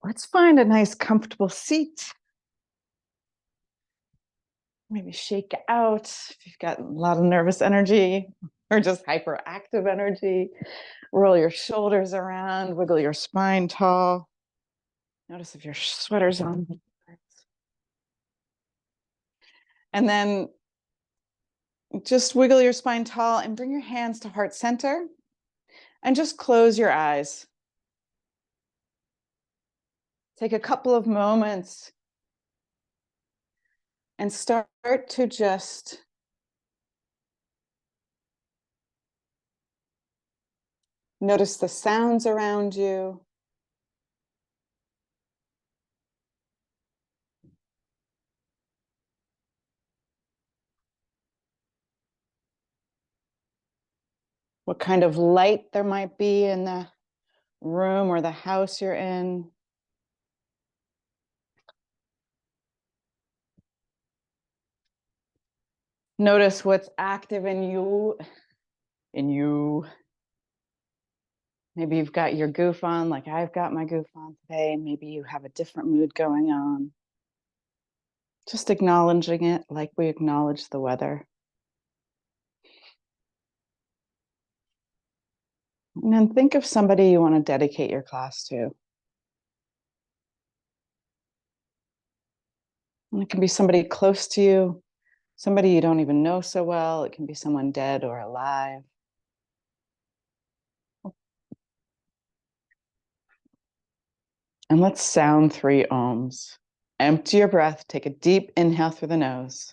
Let's find a nice comfortable seat. Maybe shake out if you've got a lot of nervous energy or just hyperactive energy. Roll your shoulders around, wiggle your spine tall. Notice if your sweater's on. And then just wiggle your spine tall and bring your hands to heart center and just close your eyes. Take a couple of moments and start to just notice the sounds around you. What kind of light there might be in the room or the house you're in. Notice what's active in you. Maybe you've got your goof on, like I've got my goof on today. Maybe you have a different mood going on. Just acknowledging it like we acknowledge the weather. And then think of somebody you want to dedicate your class to. And it can be somebody close to you, somebody you don't even know so well. It can be someone dead or alive. And let's sound 3 ohms. Empty your breath. Take a deep inhale through the nose.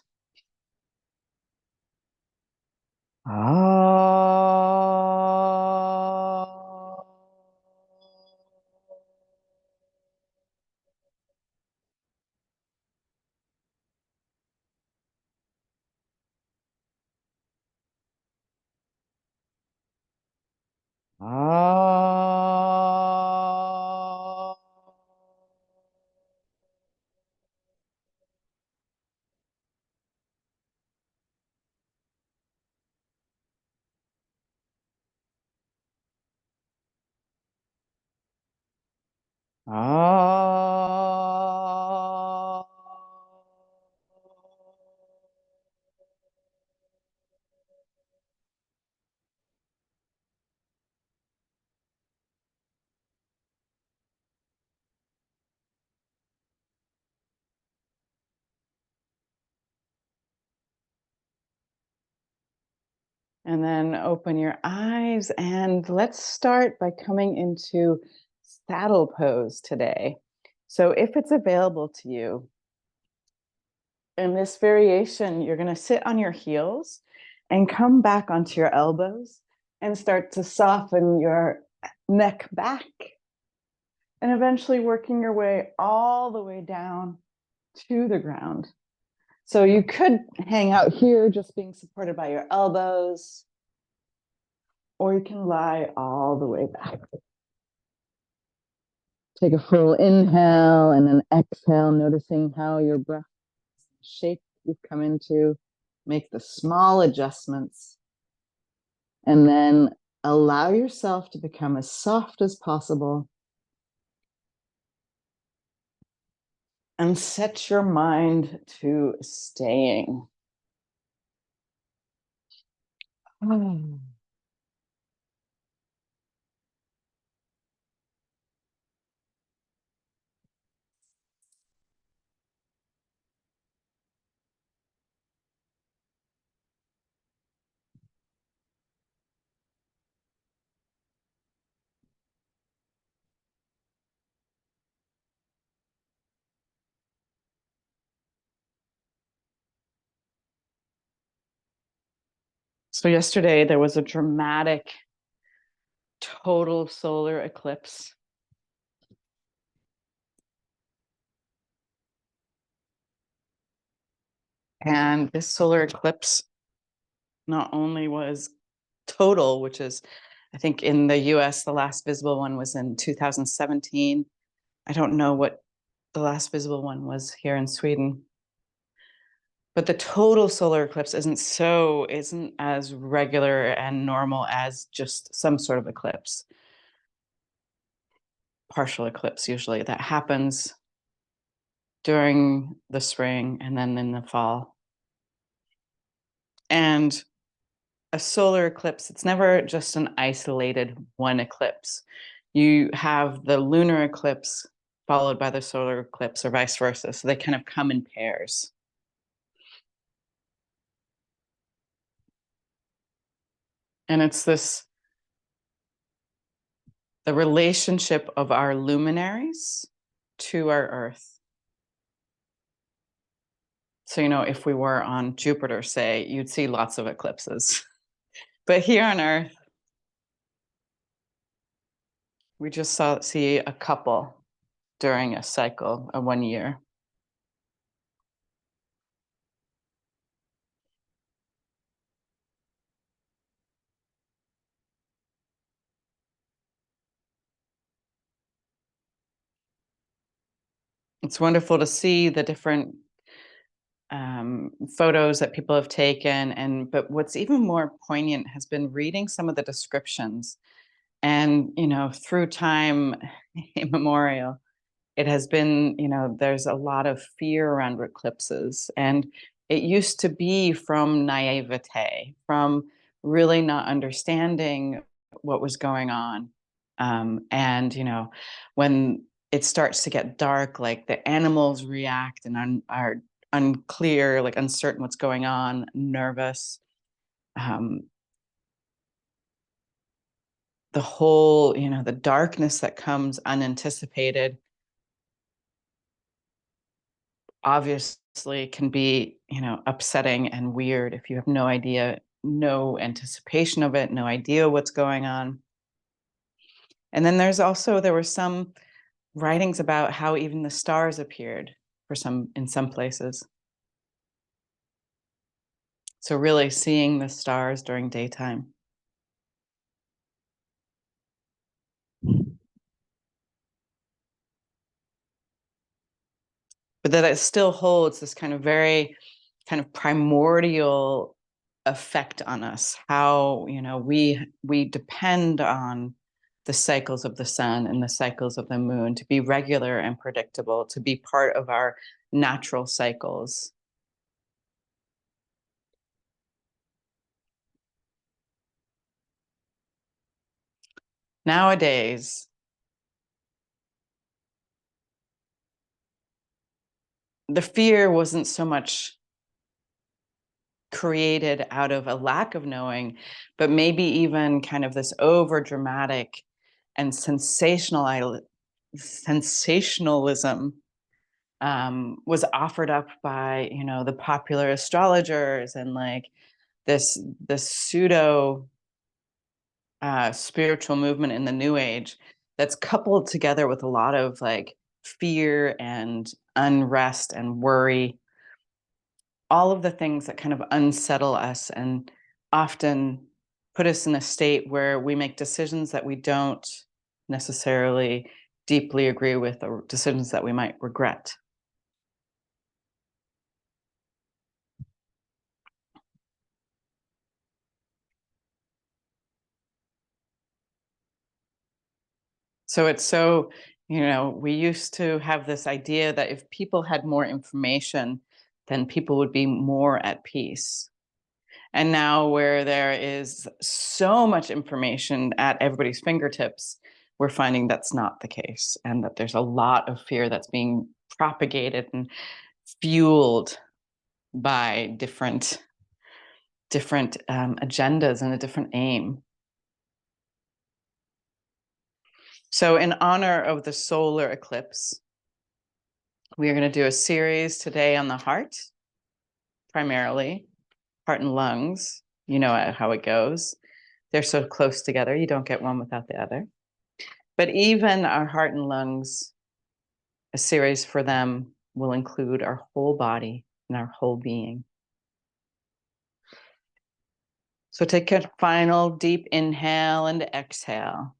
And then open your eyes and let's start by coming into saddle pose today. So if it's available to you, in this variation, you're going to sit on your heels and come back onto your elbows and start to soften your neck back and eventually working your way all the way down to the ground. So you could hang out here just being supported by your elbows, or you can lie all the way back. Take a full inhale and an exhale, noticing how your breath shape you've come into. Make the small adjustments. And then allow yourself to become as soft as possible. And set your mind to staying. So yesterday there was a dramatic total solar eclipse. And this solar eclipse not only was total, which is, I think in the US, the last visible one was in 2017. I don't know what the last visible one was here in Sweden. But the total solar eclipse isn't as regular and normal as just some sort of eclipse. partial eclipse usually that happens during the spring and then in the fall. And a solar eclipse, it's never just an isolated one eclipse. You have the lunar eclipse followed by the solar eclipse or vice versa. So they kind of come in pairs. And it's the relationship of our luminaries to our Earth. So, if we were on Jupiter, say, you'd see lots of eclipses. But here on Earth, we just see a couple during a cycle of 1 year. It's wonderful to see the different photos that people have taken, but what's even more poignant has been reading some of the descriptions. And through time immemorial, it has been, there's a lot of fear around eclipses, and it used to be from naivete, from really not understanding what was going on. And when it starts to get dark, like the animals react and are unclear, like uncertain what's going on, nervous. Um, the whole, the darkness that comes unanticipated obviously can be, upsetting and weird if you have no idea, no anticipation of it, no idea what's going on. And then there were some writings about how even the stars appeared in some places. So really seeing the stars during daytime. But that it still holds this kind of very kind of primordial effect on us, how we depend on the cycles of the sun and the cycles of the moon to be regular and predictable, to be part of our natural cycles. Nowadays, the fear wasn't so much created out of a lack of knowing, but maybe even kind of this over dramatic and sensationalism was offered up by the popular astrologers and like this pseudo spiritual movement in the New Age that's coupled together with a lot of like fear and unrest and worry, all of the things that kind of unsettle us and often put us in a state where we make decisions that we don't necessarily deeply agree with, or decisions that we might regret. So we used to have this idea that if people had more information, then people would be more at peace. And now, where there is so much information at everybody's fingertips, we're finding that's not the case, and that there's a lot of fear that's being propagated and fueled by different agendas and a different aim. So, in honor of the solar eclipse, we are going to do a series today on the heart, primarily heart and lungs. You know how it goes. They're so close together, you don't get one without the other. But even our heart and lungs, a series for them will include our whole body and our whole being. So take a final deep inhale and exhale.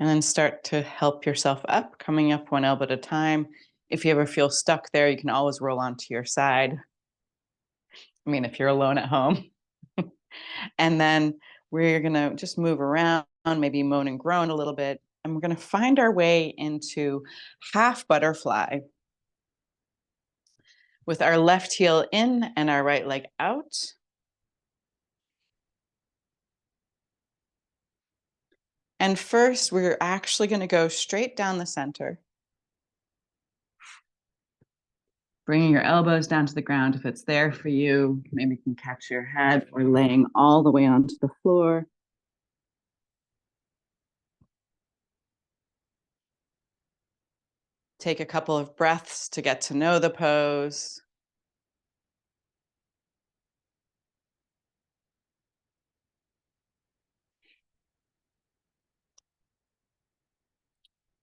And then start to help yourself up, coming up one elbow at a time. If you ever feel stuck there, you can always roll onto your side. I mean, if you're alone at home. And then we're going to just move around, maybe moan and groan a little bit. And we're going to find our way into half butterfly with our left heel in and our right leg out. And first, we're actually going to go straight down the center, bringing your elbows down to the ground if it's there for you. Maybe you can catch your head or laying all the way onto the floor. Take a couple of breaths to get to know the pose.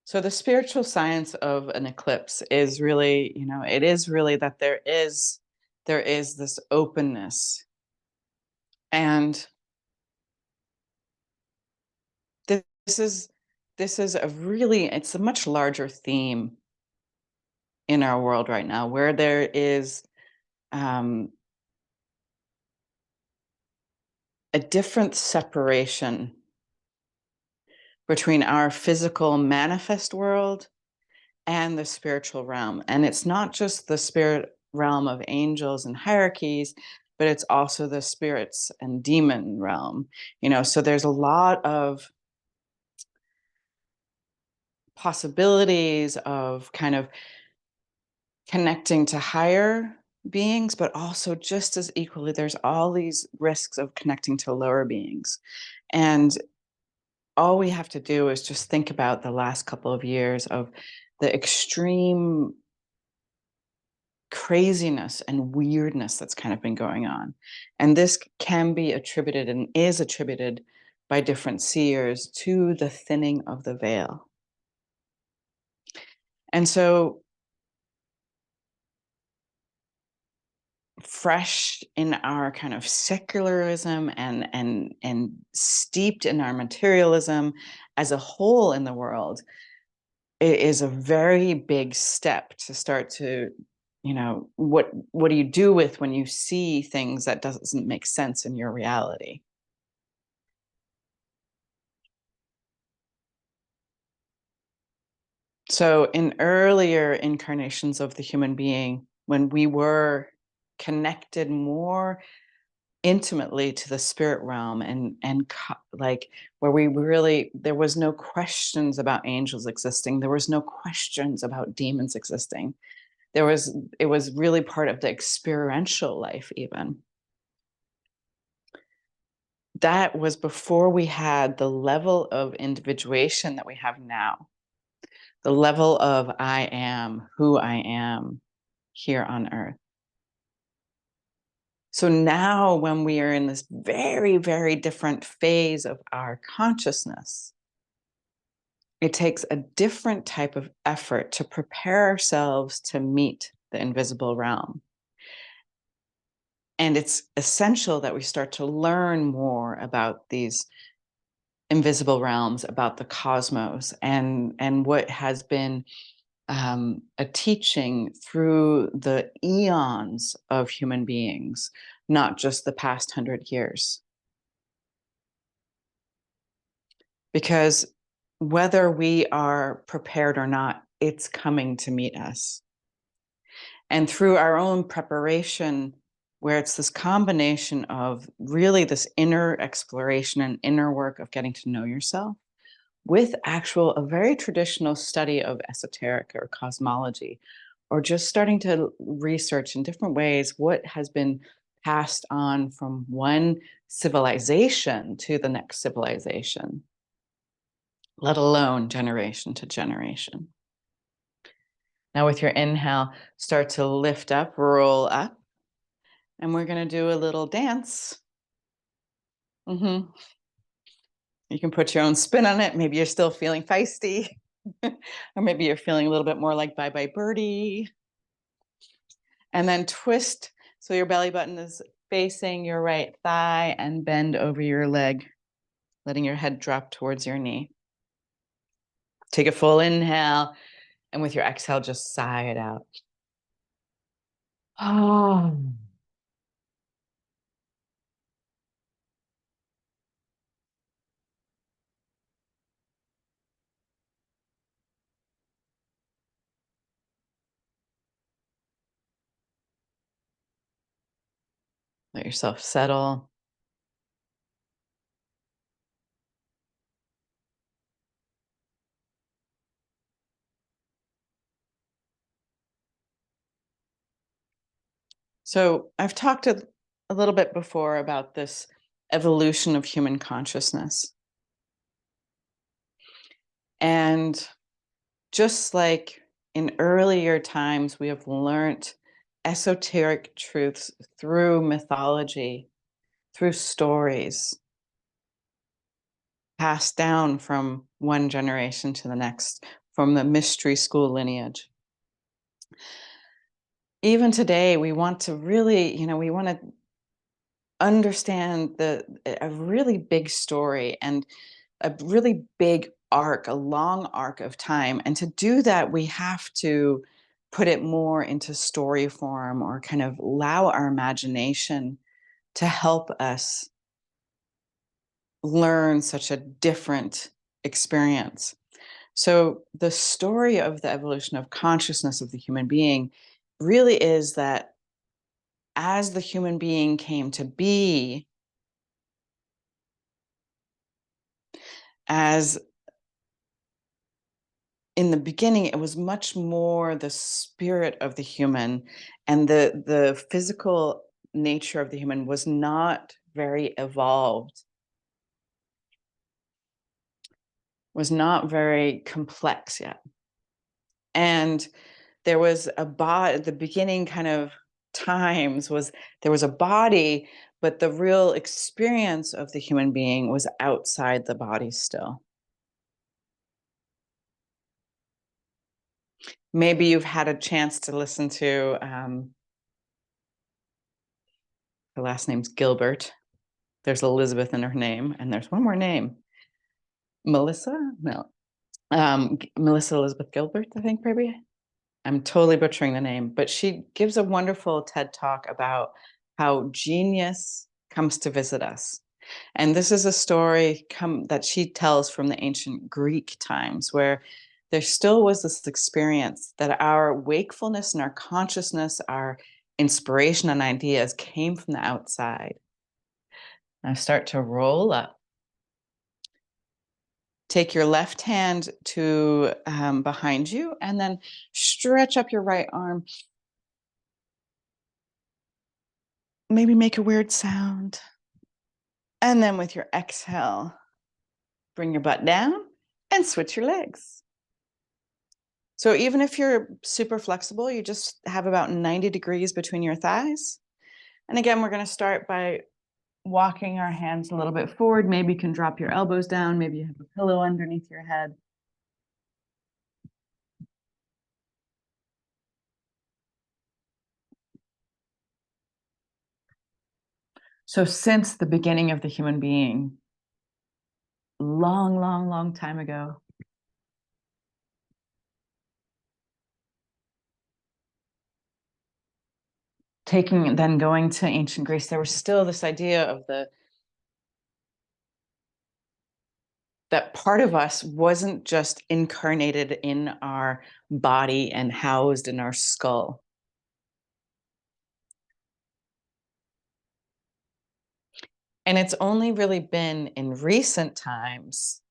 So the spiritual science of an eclipse is really, it is really that there is this openness. And this is it's a much larger theme in our world right now, where there is um, a different separation between our physical manifest world and the spiritual realm. And it's not just the spirit realm of angels and hierarchies, but it's also the spirits and demon realm. So there's a lot of possibilities of kind of connecting to higher beings, but also just as equally, there's all these risks of connecting to lower beings. And all we have to do is just think about the last couple of years of the extreme craziness and weirdness that's kind of been going on. And this can be attributed and is attributed by different seers to the thinning of the veil. And so, fresh in our kind of secularism and steeped in our materialism as a whole in the world, it is a very big step to start to, what do you do with when you see things that doesn't make sense in your reality? So in earlier incarnations of the human being, when we were connected more intimately to the spirit realm like where we really, there was no questions about angels existing, there was no questions about demons existing, it was really part of the experiential life. Even that was before we had the level of individuation that we have now, the level of I am who I am here on earth. So now, when we are in this very, very different phase of our consciousness, it takes a different type of effort to prepare ourselves to meet the invisible realm. And it's essential that we start to learn more about these invisible realms, about the cosmos, and what has been a teaching through the eons of human beings, not just the past 100 years. Because whether we are prepared or not, it's coming to meet us. And through our own preparation, where it's this combination of really this inner exploration and inner work of getting to know yourself, with a very traditional study of esoteric or cosmology, or just starting to research in different ways what has been passed on from one civilization to the next civilization, let alone generation to generation. Now, with your inhale, start to lift up, roll up, and we're going to do a little dance. You can put your own spin on it. Maybe you're still feeling feisty, or maybe you're feeling a little bit more like Bye Bye Birdie. And then twist so your belly button is facing your right thigh, and bend over your leg, letting your head drop towards your knee. Take a full inhale, and with your exhale, just sigh it out. Let yourself settle. So, I've talked a little bit before about this evolution of human consciousness. And just like in earlier times, we have learned esoteric truths through mythology, through stories, passed down from one generation to the next, from the mystery school lineage. Even today, we want to really, we want to understand a really big story and a really big arc, a long arc of time. And to do that, we have to put it more into story form or kind of allow our imagination to help us learn such a different experience. So, the story of the evolution of consciousness of the human being really is that as the human being came to be, as in the beginning, it was much more the spirit of the human, and the physical nature of the human was not very evolved, was not very complex yet. And there was a body at the beginning kind of times was there was a body, but the real experience of the human being was outside the body still. Maybe you've had a chance to listen to her last name's Gilbert. There's Elizabeth in her name, and there's one more name. Melissa? No. Melissa Elizabeth Gilbert, I think, maybe. I'm totally butchering the name, but she gives a wonderful TED talk about how genius comes to visit us. And this is a story that she tells from the ancient Greek times, where there still was this experience that our wakefulness and our consciousness, our inspiration and ideas came from the outside. Now start to roll up. Take your left hand to behind you and then stretch up your right arm. Maybe make a weird sound. And then with your exhale, bring your butt down and switch your legs. So even if you're super flexible, you just have about 90 degrees between your thighs. And again, we're going to start by walking our hands a little bit forward. Maybe you can drop your elbows down. Maybe you have a pillow underneath your head. So since the beginning of the human being, long, long, long time ago, going to ancient Greece, there was still this idea of that part of us wasn't just incarnated in our body and housed in our skull. And it's only really been in recent times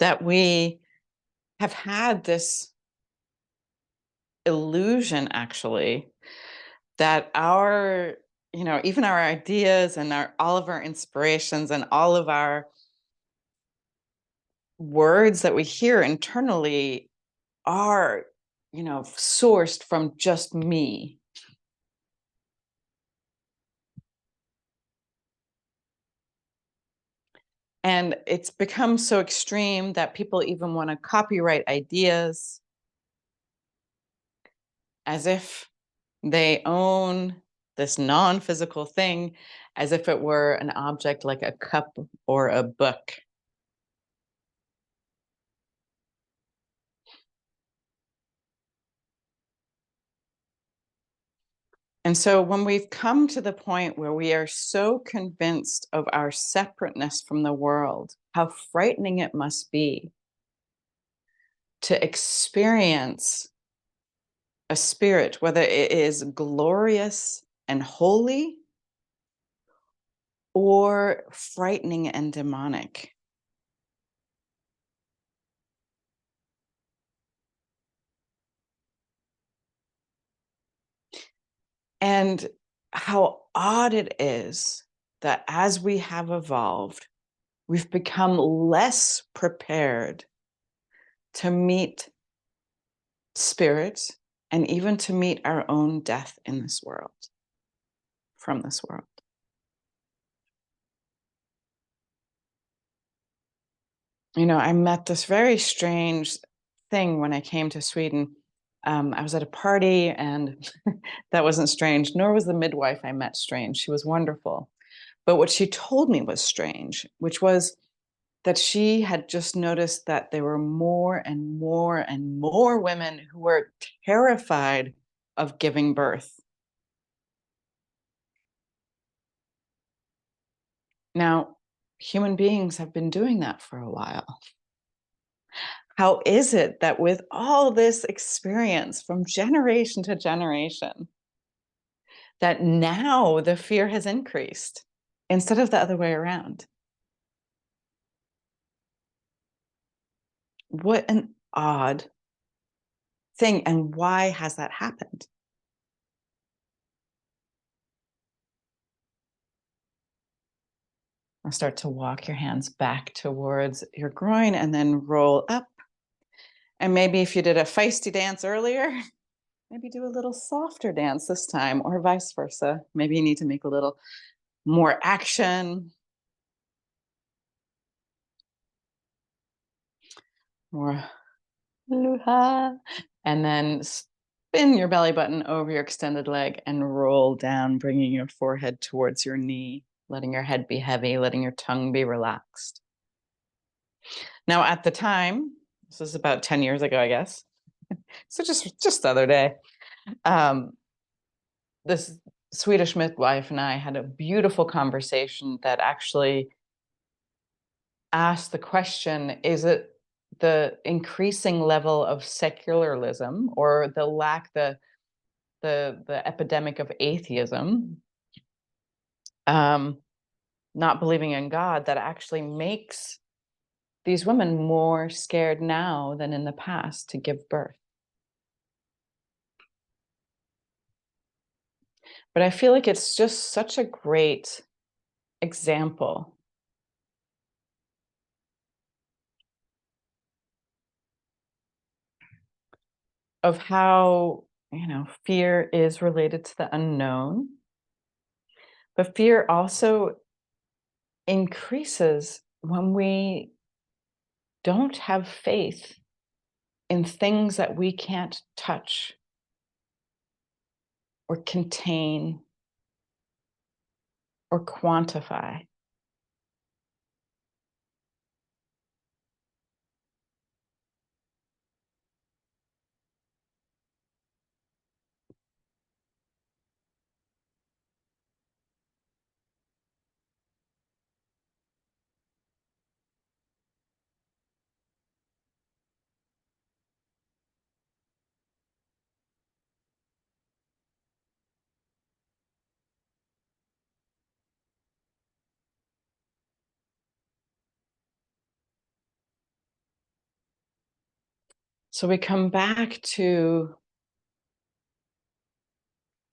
that we have had this illusion, actually, that our, even our ideas and all of our inspirations and all of our words that we hear internally are, sourced from just me. And it's become so extreme that people even want to copyright ideas as if they own this non-physical thing, as if it were an object like a cup or a book. And so when we've come to the point where we are so convinced of our separateness from the world, how frightening it must be to experience a spirit, whether it is glorious and holy or frightening and demonic. And how odd it is that as we have evolved, we've become less prepared to meet spirits and even to meet our own death in this world, from this world. I met this very strange thing when I came to Sweden. I was at a party, and that wasn't strange, nor was the midwife I met strange. She was wonderful. But what she told me was strange, which was that she had just noticed that there were more and more and more women who were terrified of giving birth. Now, human beings have been doing that for a while. How is it that with all this experience from generation to generation, that now the fear has increased instead of the other way around? What an odd thing. And why has that happened? I'll start to walk your hands back towards your groin and then roll up. And maybe if you did a feisty dance earlier, maybe do a little softer dance this time, or vice versa. Maybe you need to make a little more action, more luha, and then spin your belly button over your extended leg and roll down, bringing your forehead towards your knee, letting your head be heavy, letting your tongue be relaxed. Now, at the time, this is about 10 years ago, I guess. So just the other day, um, this Swedish midwife and I had a beautiful conversation that actually asked the question, is it the increasing level of secularism or the epidemic of atheism, not believing in God, that actually makes these women more scared now than in the past to give birth? But I feel like it's just such a great example of how, fear is related to the unknown, but fear also increases when we don't have faith in things that we can't touch or contain or quantify. So we come back to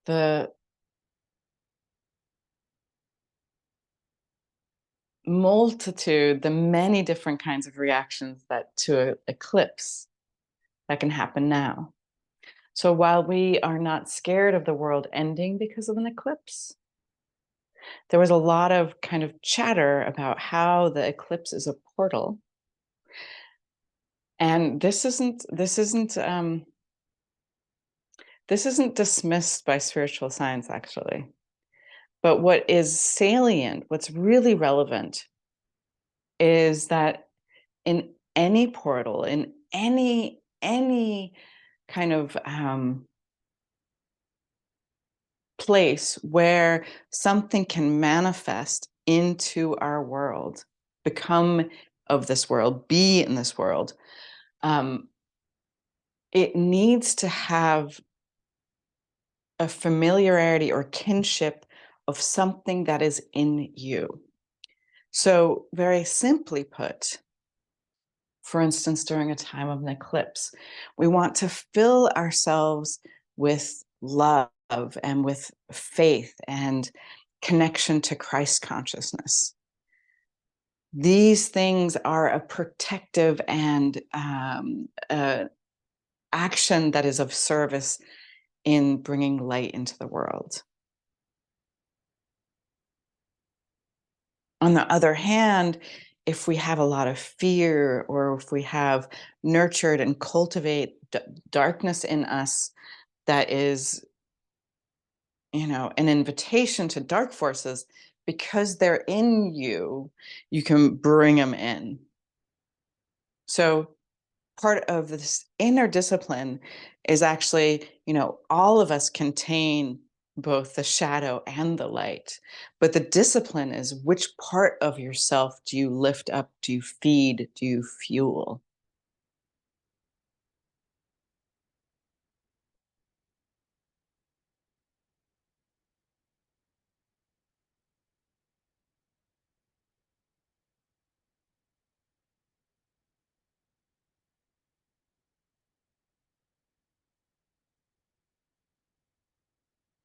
the multitude, the many different kinds of reactions that to an eclipse that can happen now. So while we are not scared of the world ending because of an eclipse, there was a lot of kind of chatter about how the eclipse is a portal. And this isn't dismissed by spiritual science, actually. But what is salient, what's really relevant, is that in any portal, in any kind of place where something can manifest into our world, become of this world, be in this world, it needs to have a familiarity or kinship of something that is in you. So, very simply put, for instance, during a time of an eclipse, we want to fill ourselves with love and with faith and connection to Christ consciousness. These things are a protective and action that is of service in bringing light into the world. On the other hand, if we have a lot of fear, or if we have nurtured and cultivate darkness in us that is, an invitation to dark forces, because they're in you, you can bring them in. So part of this inner discipline is actually, all of us contain both the shadow and the light. But the discipline is, which part of yourself do you lift up? Do you feed? Do you fuel?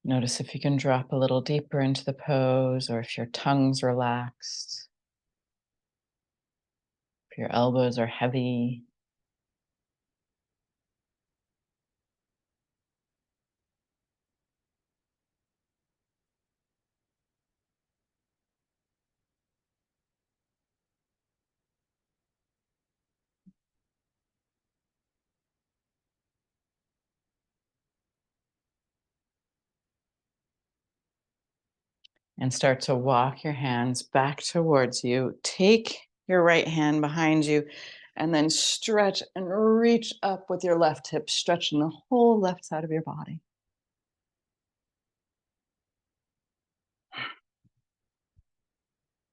Notice if you can drop a little deeper into the pose, or if your tongue's relaxed, if your elbows are heavy. And start to walk your hands back towards you. Take your right hand behind you, and then stretch and reach up with your left hip, stretching the whole left side of your body.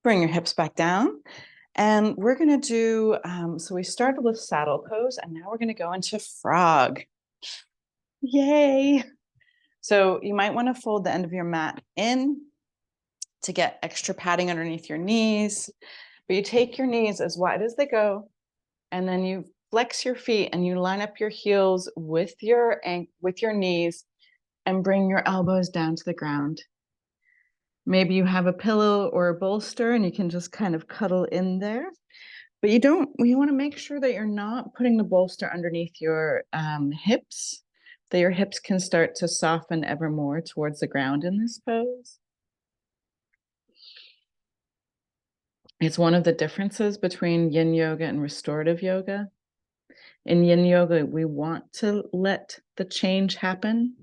Bring your hips back down. And we're going to do, so we started with saddle pose, and now we're going to go into frog. Yay. So you might want to fold the end of your mat in to get extra padding underneath your knees. But you take your knees as wide as they go, and then you flex your feet and you line up your heels with your knees, and bring your elbows down to the ground. Maybe you have a pillow or a bolster and you can just kind of cuddle in there. But you want to make sure that you're not putting the bolster underneath your hips, that your hips can start to soften ever more towards the ground in this pose. It's one of the differences between yin yoga and restorative yoga. In yin yoga, we want to let the change happen.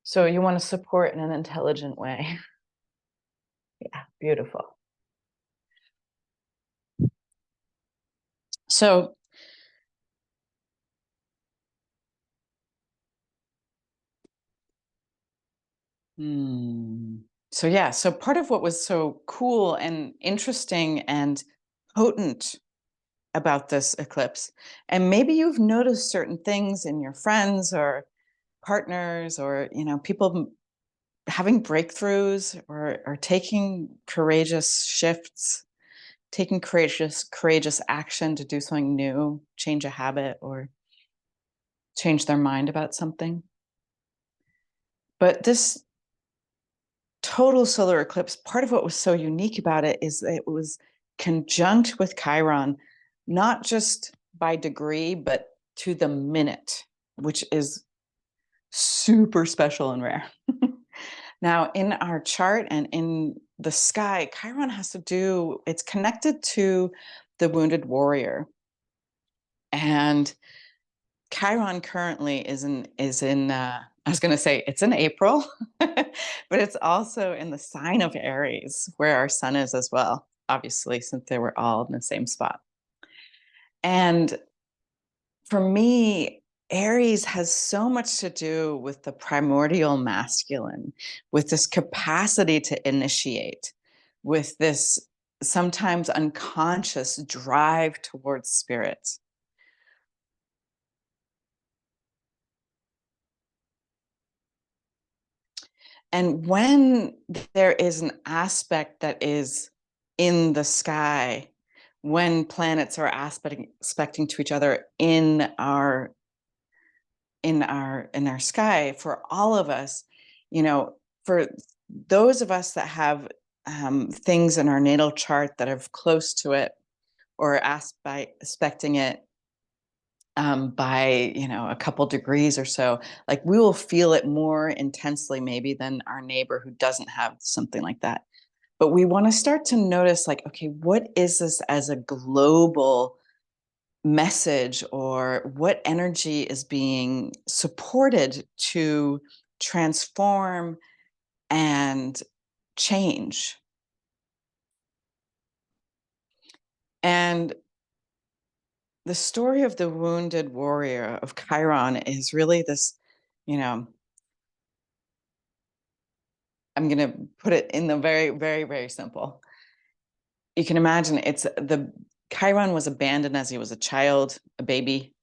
So you want to support in an intelligent way. Yeah, beautiful. So so part of what was so cool and interesting and potent about this eclipse, and maybe you've noticed certain things in your friends or partners, or people having breakthroughs, or taking courageous shifts, taking courageous action to do something new, change a habit, or change their mind about something. But this total solar eclipse, part of what was so unique about it is that it was conjunct with Chiron, not just by degree, but to the minute, which is super special and rare. Now, in our chart and in the sky, Chiron it's connected to the wounded warrior. And Chiron currently is in I was going to say it's in April, but it's also in the sign of Aries, where our sun is as well, obviously, since they were all in the same spot. And for me, Aries has so much to do with the primordial masculine, with this capacity to initiate, with this sometimes unconscious drive towards spirit. And when there is an aspect that is in the sky, when planets are aspecting to each other in our sky, for all of us, for those of us that have things in our natal chart that are close to it or aspecting it by a couple degrees or so, like we will feel it more intensely maybe than our neighbor who doesn't have something like that. But we want to start to notice, like, okay, what is this as a global message, or what energy is being supported to transform and change? And the story of the wounded warrior of Chiron is really this, you know, I'm going to put it in the very, very, very simple. You can imagine Chiron was abandoned as he was a child, a baby.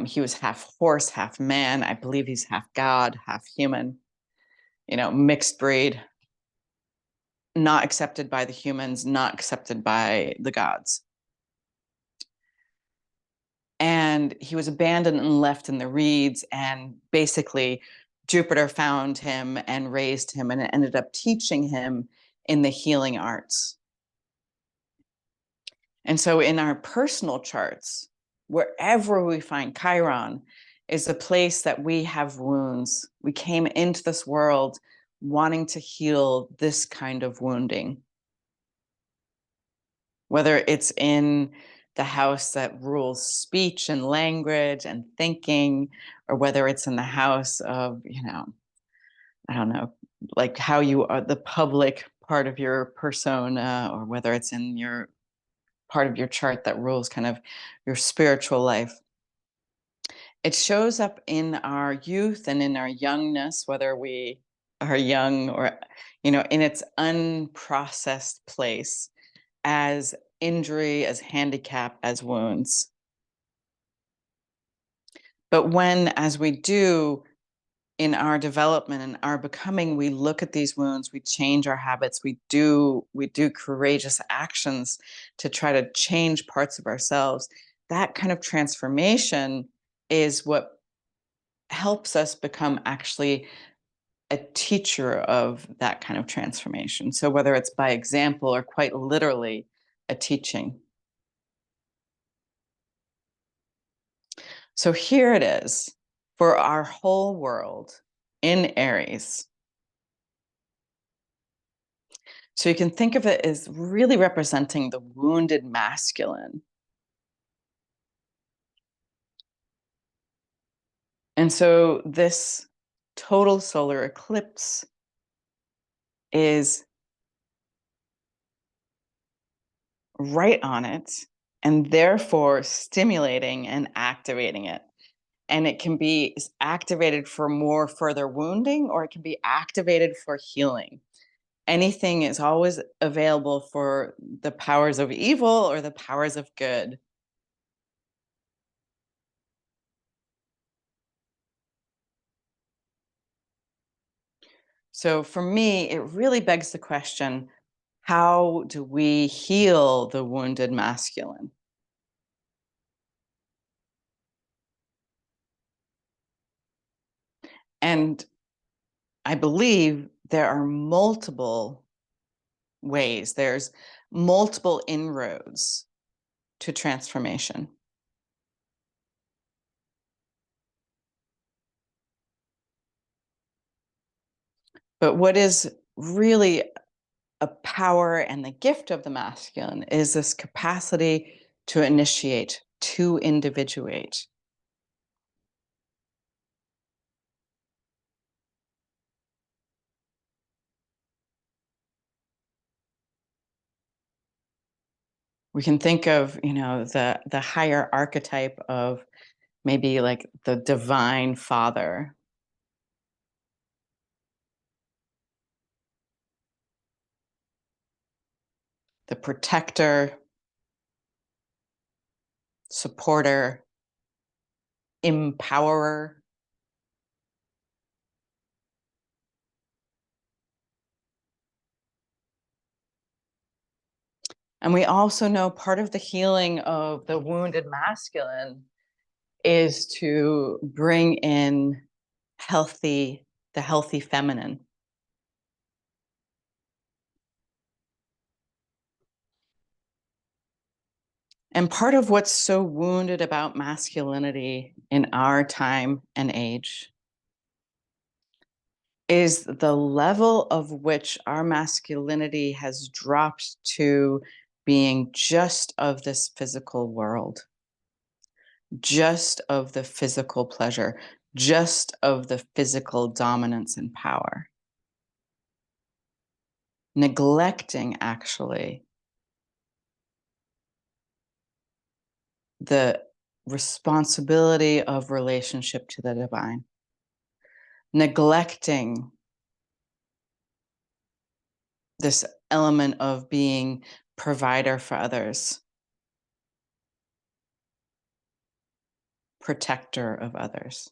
He was half horse, half man. I believe he's half god, half human, mixed breed, not accepted by the humans, not accepted by the gods. And he was abandoned and left in the reeds. And basically, Jupiter found him and raised him and ended up teaching him in the healing arts. And so in our personal charts, wherever we find Chiron is a place that we have wounds. We came into this world wanting to heal this kind of wounding. Whether it's in the house that rules speech and language and thinking, or whether it's in the house of, I don't know, like how you are the public part of your persona, or whether it's in your part of your chart that rules kind of your spiritual life. It shows up in our youth and in our youngness, whether we are young or, in its unprocessed place, as injury, as handicap, as wounds. But when, as we do in our development and our becoming, we look at these wounds, we change our habits, we do courageous actions to try to change parts of ourselves. That kind of transformation is what helps us become actually a teacher of that kind of transformation. So whether it's by example or quite literally a teaching. So here it is for our whole world in Aries. So you can think of it as really representing the wounded masculine. And so this total solar eclipse is right on it, and therefore stimulating and activating it. And it can be activated for more further wounding, or it can be activated for healing. Anything is always available for the powers of evil or the powers of good. So for me, it really begs the question, how do we heal the wounded masculine? And I believe there are multiple ways, there's multiple inroads to transformation. But what is really a power and the gift of the masculine is this capacity to initiate, to individuate. We can think of, the higher archetype of maybe like the divine father, the protector, supporter, empowerer. And we also know part of the healing of the wounded masculine is to bring in the healthy feminine. And part of what's so wounded about masculinity in our time and age is the level of which our masculinity has dropped to being just of this physical world, just of the physical pleasure, just of the physical dominance and power, neglecting actually the responsibility of relationship to the divine, neglecting this element of being provider for others, protector of others.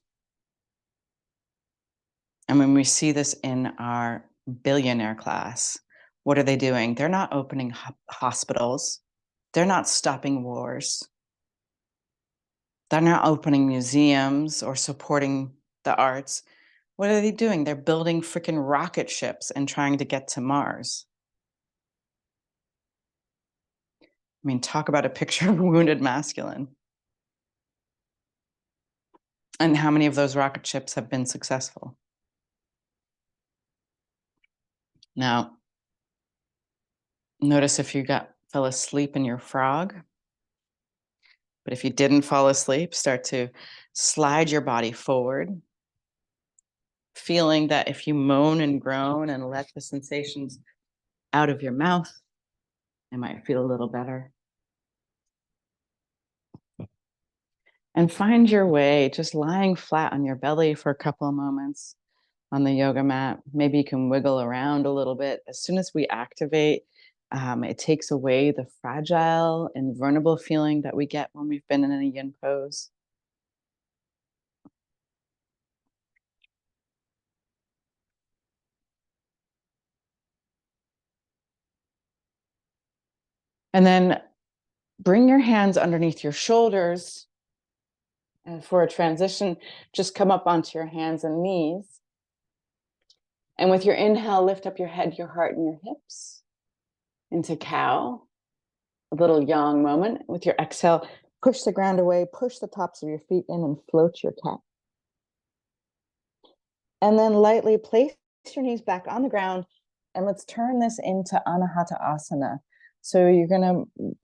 And when we see this in our billionaire class, what are they doing? They're not opening hospitals. They're not stopping wars. They're not opening museums or supporting the arts. What are they doing? They're building freaking rocket ships and trying to get to Mars. I mean, talk about a picture of a wounded masculine. And how many of those rocket ships have been successful? Now, notice if you fell asleep in your frog. But if you didn't fall asleep, start to slide your body forward, feeling that if you moan and groan and let the sensations out of your mouth, it might feel a little better. And find your way, just lying flat on your belly for a couple of moments on the yoga mat. Maybe you can wiggle around a little bit. As soon as we activate, it takes away the fragile and vulnerable feeling that we get when we've been in a yin pose. And then bring your hands underneath your shoulders. And for a transition, just come up onto your hands and knees. And with your inhale, lift up your head, your heart, and your hips into cow, a little yang moment. With your exhale, push the ground away, push the tops of your feet in, and float your cat. And then lightly place your knees back on the ground, and let's turn this into Anahata Asana. So you're going to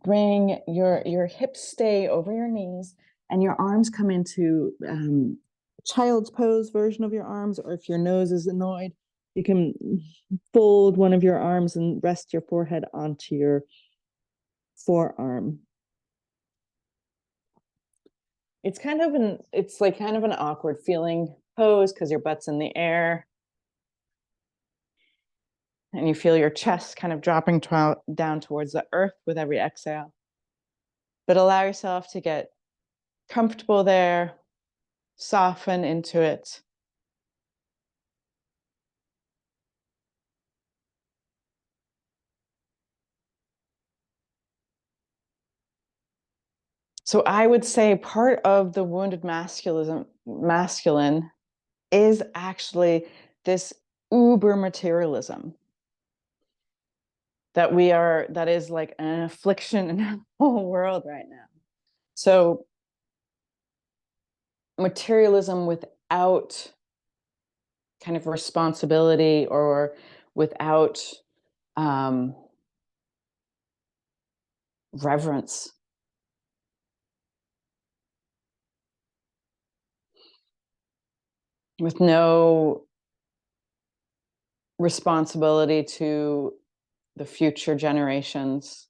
bring your hips stay over your knees, and your arms come into child's pose version of your arms, or if your nose is annoyed, you can fold one of your arms and rest your forehead onto your forearm. It's kind of an awkward feeling pose because your butt's in the air and you feel your chest kind of dropping down towards the earth with every exhale. But allow yourself to get comfortable there, soften into it. So I would say part of the wounded masculine is actually this uber materialism that is like an affliction in the whole world right now. So materialism without kind of responsibility or without reverence. With no responsibility to the future generations,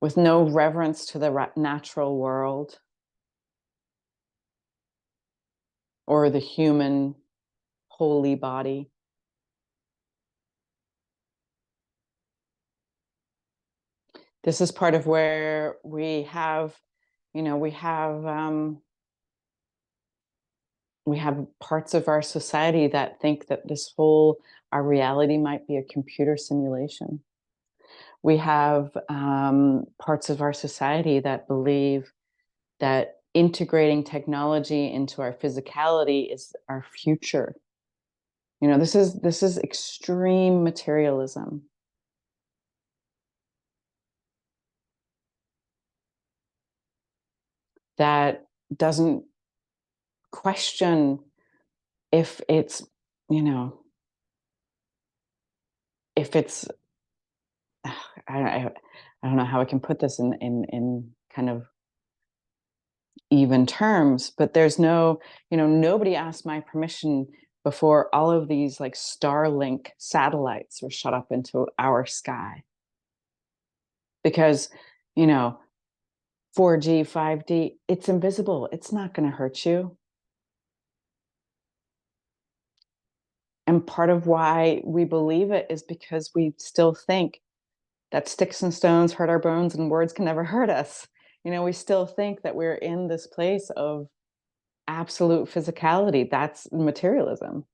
with no reverence to the natural world or the human holy body. This is part of where we have parts of our society that think that our reality might be a computer simulation. We have parts of our society that believe that integrating technology into our physicality is our future. This is extreme materialism that doesn't question if it's, you know, if it's I don't know how I can put this in kind of even terms, but there's no, nobody asked my permission before all of these like Starlink satellites were shot up into our sky. Because, you know, 4G, 5D, it's invisible. It's not going to hurt you. And part of why we believe it is because we still think that sticks and stones hurt our bones and words can never hurt us. We still think that we're in this place of absolute physicality. That's materialism.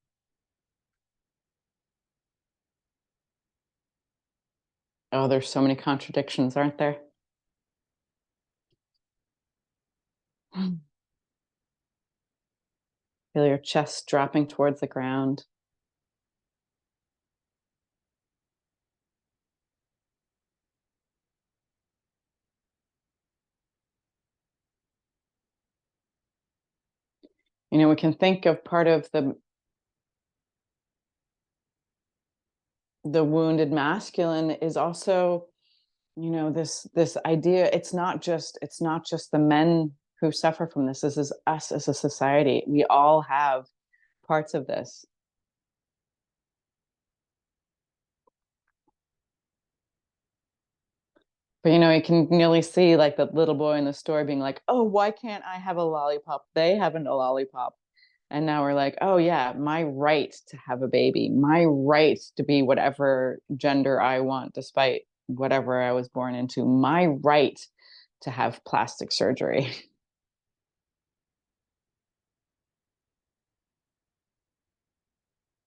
Oh, there's so many contradictions, aren't there? Feel your chest dropping towards the ground. We can think of part of the wounded masculine is also, this idea. It's not just the men who suffer from this. This is us as a society. We all have parts of this. But you can nearly see like the little boy in the store being like, "Oh, why can't I have a lollipop? They haven't a lollipop." And now we're like, "Oh yeah, my right to have a baby, my right to be whatever gender I want, despite whatever I was born into, my right to have plastic surgery."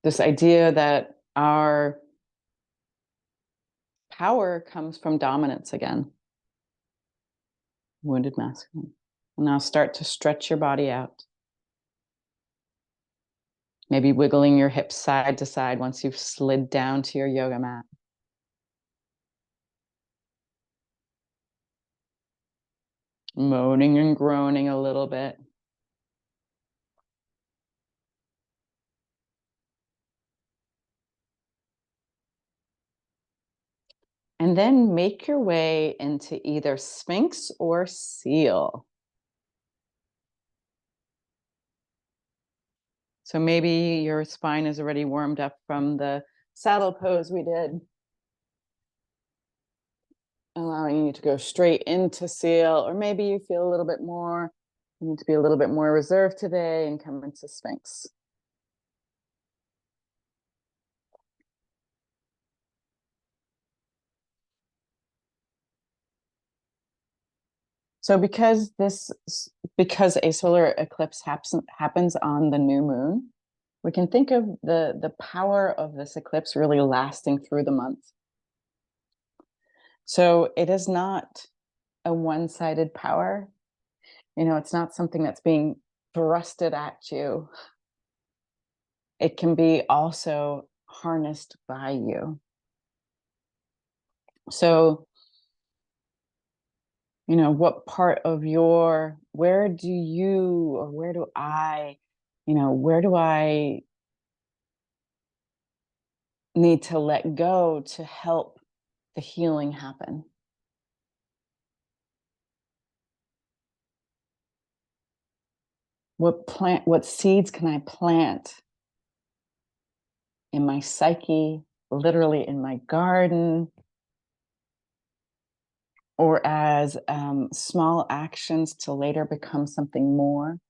This idea that our power comes from dominance again, wounded masculine. Now start to stretch your body out. Maybe wiggling your hips side to side once you've slid down to your yoga mat. Moaning and groaning a little bit. And then make your way into either Sphinx or Seal. So maybe your spine is already warmed up from the saddle pose we did, allowing you to go straight into Seal. Or maybe you feel a little bit more, you need to be a little bit more reserved today and come into Sphinx. So because a solar eclipse happens on the new moon, we can think of the power of this eclipse really lasting through the month. So it is not a one-sided power. It's not something that's being thrusted at you. It can be also harnessed by you. So, what part of where do you, or where do I, where do I need to let go to help the healing happen? What seeds can I plant in my psyche, literally in my garden, or as small actions to later become something more,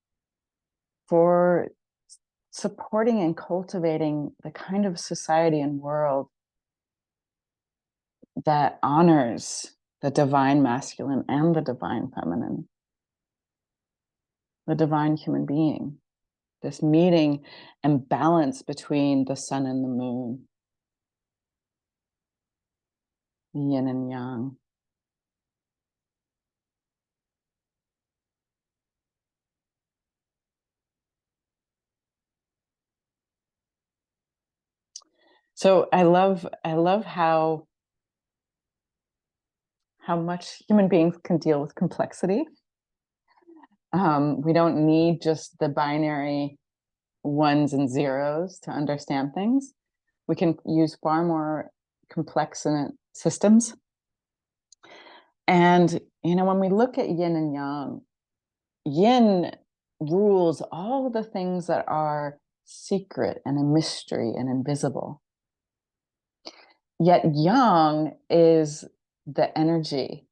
for supporting and cultivating the kind of society and world that honors the divine masculine and the divine feminine, the divine human being, this meeting and balance between the sun and the moon. yin and yang. So I love how much human beings can deal with complexity. We don't need just the binary ones and zeros to understand things. We can use far more complex systems. And when we look at yin and yang, yin rules all the things that are secret and a mystery and invisible. Yet yang is the energy.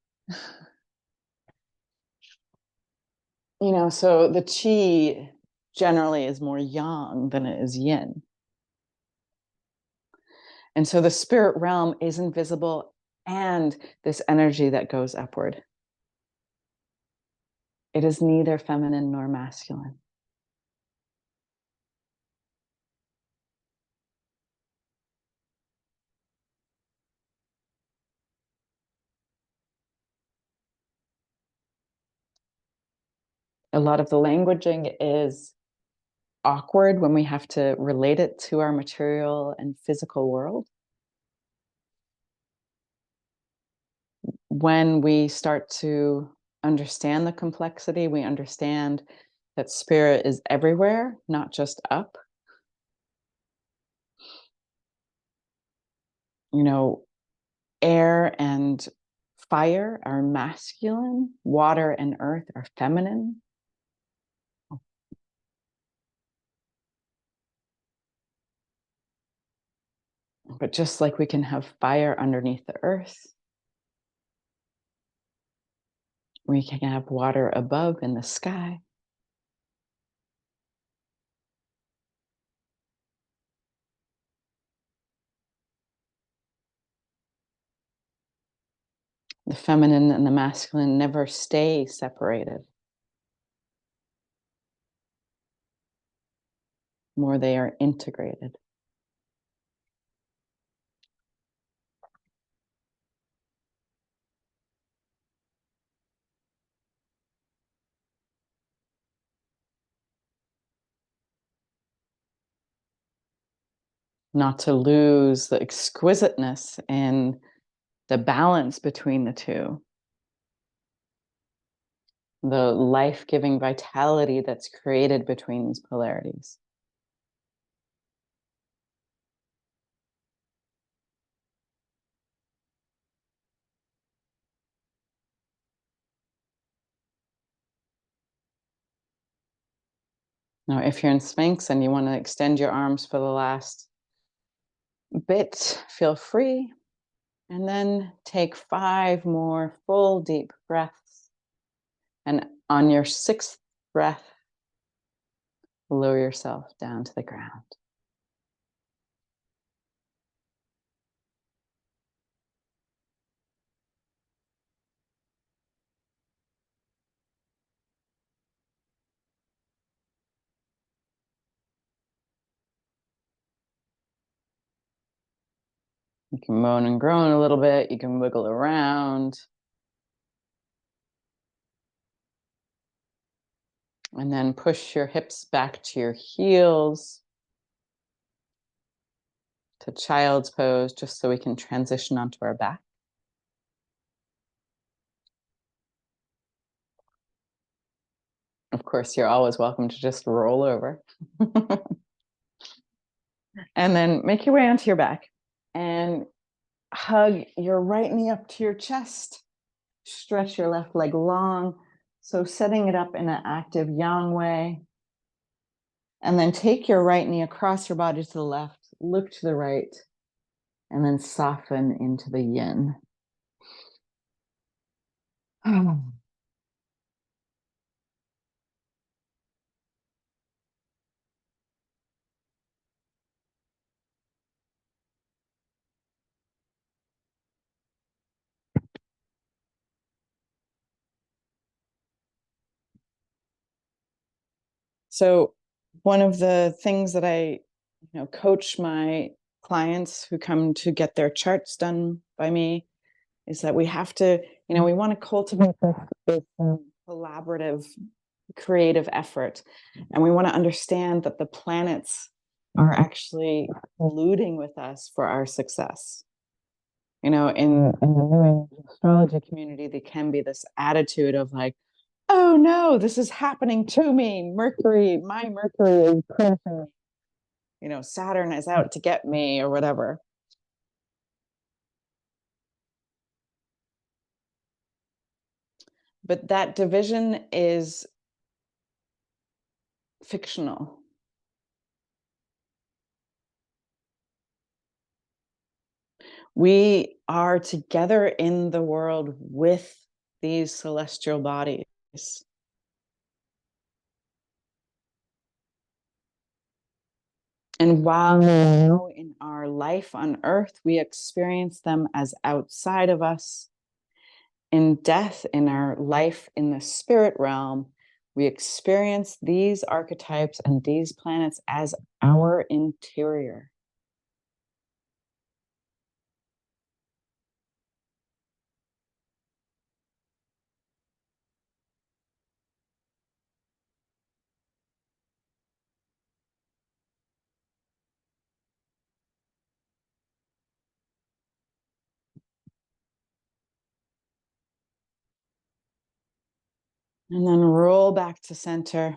So the chi generally is more yang than it is yin. And so the spirit realm is invisible and this energy that goes upward. It is neither feminine nor masculine. A lot of the languaging is awkward when we have to relate it to our material and physical world. When we start to understand the complexity, we understand that spirit is everywhere, not just up. Air and fire are masculine, water and earth are feminine. But just like we can have fire underneath the earth, we can have water above in the sky. The feminine and the masculine never stay separated. More, they are integrated. Not to lose the exquisiteness and the balance between the two, the life-giving vitality that's created between these polarities. Now, if you're in Sphinx and you want to extend your arms for the last bit, feel free. And then take 5 more full, deep breaths. And on your 6th breath, lower yourself down to the ground. You can moan and groan a little bit. You can wiggle around. And then push your hips back to your heels to child's pose, just so we can transition onto our back. Of course, you're always welcome to just roll over. And then make your way onto your back and hug your right knee up to your chest. Stretch your left leg long. So setting it up in an active yang way. And then take your right knee across your body to the left, look to the right, and then soften into the yin. So one of the things that I coach my clients who come to get their charts done by me is that we have to, we want to cultivate this collaborative, creative effort. And we want to understand that the planets are actually colluding with us for our success. In the New Age astrology community, there can be this attitude of like, oh no, this is happening to me. My Mercury is crushing me. Saturn is out to get me or whatever. But that division is fictional. We are together in the world with these celestial bodies. And while in our life on earth, we experience them as outside of us, in death, in our life in the spirit realm, we experience these archetypes and these planets as our interior. And then roll back to center.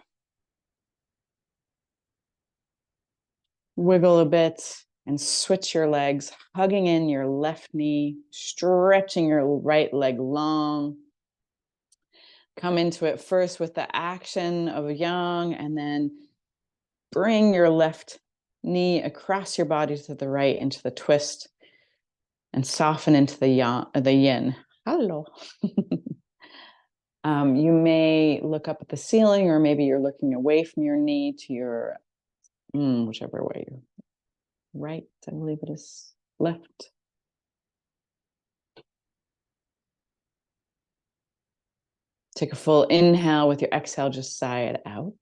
Wiggle a bit and switch your legs, hugging in your left knee, stretching your right leg long. Come into it first with the action of a yang, and then bring your left knee across your body to the right into the twist and soften into the yin. Hello. You may look up at the ceiling, or maybe you're looking away from your knee to your, whichever way you're right, I believe it is left. Take a full inhale with your exhale, just sigh it out.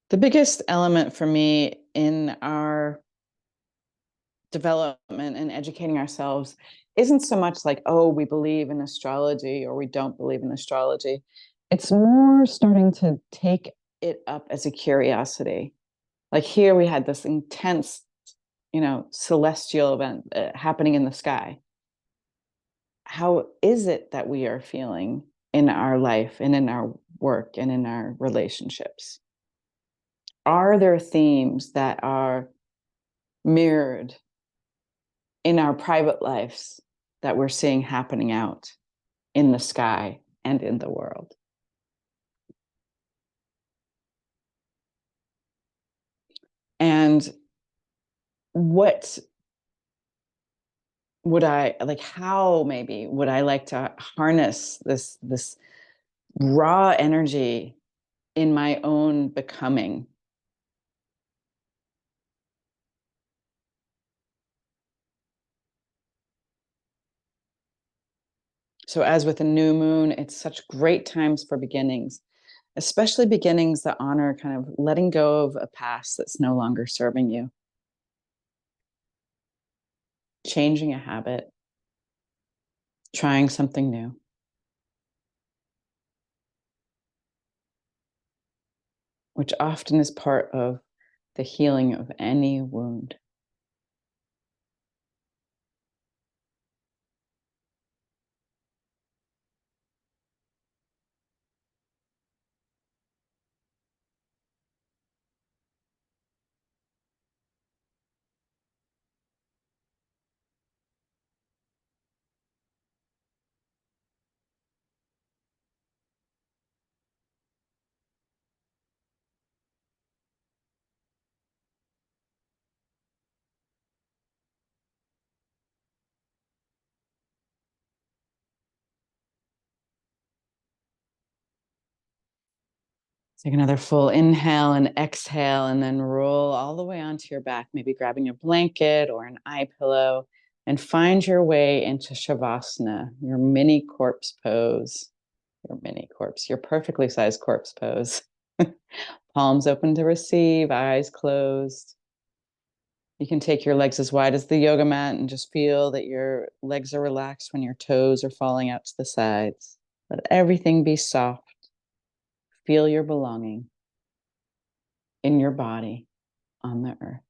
The biggest element for me in our development and educating ourselves isn't so much like, oh, we believe in astrology or we don't believe in astrology. It's more starting to take it up as a curiosity. Like here we had this intense, celestial event happening in the sky. How is it that we are feeling in our life and in our work and in our relationships? Are there themes that are mirrored in our private lives that we're seeing happening out in the sky and in the world? And what would I like, how maybe would I like to harness this raw energy in my own becoming? So as with a new moon, it's such great times for beginnings, especially beginnings that honor kind of letting go of a past that's no longer serving you, changing a habit, trying something new, which often is part of the healing of any wound. Take another full inhale and exhale, and then roll all the way onto your back, maybe grabbing a blanket or an eye pillow and find your way into Shavasana, your mini corpse pose. Your perfectly sized corpse pose. Palms open to receive, eyes closed. You can take your legs as wide as the yoga mat and just feel that your legs are relaxed when your toes are falling out to the sides. Let everything be soft. Feel your belonging in your body on the earth.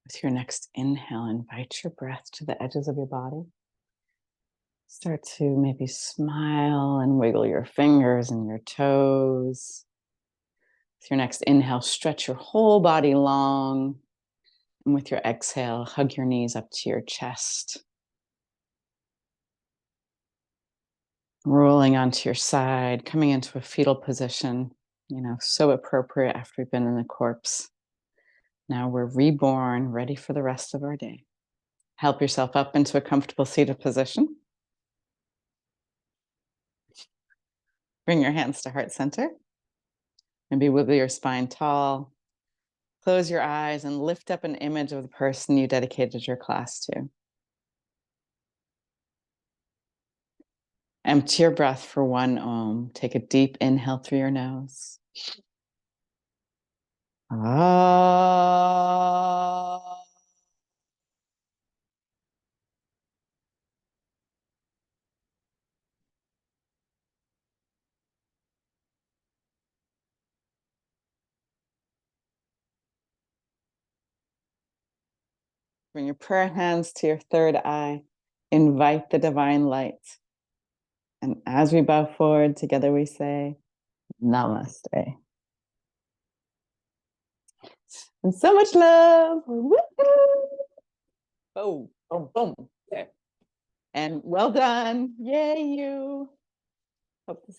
With your next inhale, invite your breath to the edges of your body. Start to maybe smile and wiggle your fingers and your toes. With your next inhale, stretch your whole body long. And with your exhale, hug your knees up to your chest. Rolling onto your side, coming into a fetal position, so appropriate after we've been in the corpse. Now we're reborn, ready for the rest of our day. Help yourself up into a comfortable seated position. Bring your hands to heart center. Maybe wiggle your spine tall. Close your eyes and lift up an image of the person you dedicated your class to. Empty your breath for one Om. Take a deep inhale through your nose. Ah. Bring your prayer hands to your third eye. Invite the divine light. And as we bow forward, together we say, Namaste. And so much love. Oh, boom, boom. Okay. And well done. Yay, you. Hope to